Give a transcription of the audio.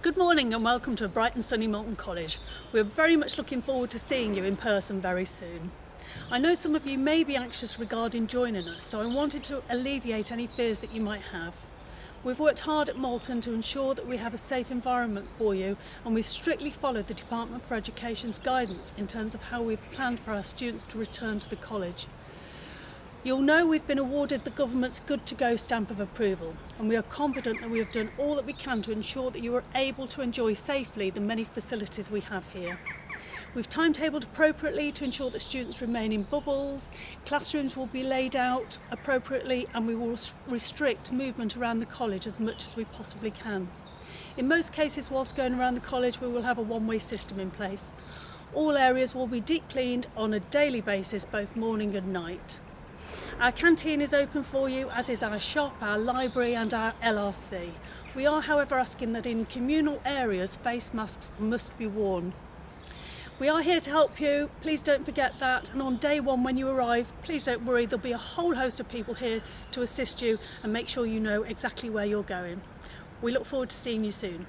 Good morning and welcome to a bright and sunny Moulton College. We're very much looking forward to seeing you in person very soon. I know some of you may be anxious regarding joining us, so I wanted to alleviate any fears that you might have. We've worked hard at Moulton to ensure that we have a safe environment for you, and we've strictly followed the Department for Education's guidance in terms of how we've planned for our students to return to the college. You'll know we've been awarded the government's Good to Go stamp of approval, and we are confident that we have done all that we can to ensure that you are able to enjoy safely the many facilities we have here. We've timetabled appropriately to ensure that students remain in bubbles, classrooms will be laid out appropriately, and we will restrict movement around the college as much as we possibly can. In most cases, whilst going around the college, we will have a one-way system in place. All areas will be deep cleaned on a daily basis, both morning and night. Our canteen is open for you, as is our shop, our library and our LRC. We are, however, asking that in communal areas, face masks must be worn. We are here to help you, please don't forget that, and on day one when you arrive, please don't worry, there'll be a whole host of people here to assist you and make sure you know exactly where you're going. We look forward to seeing you soon.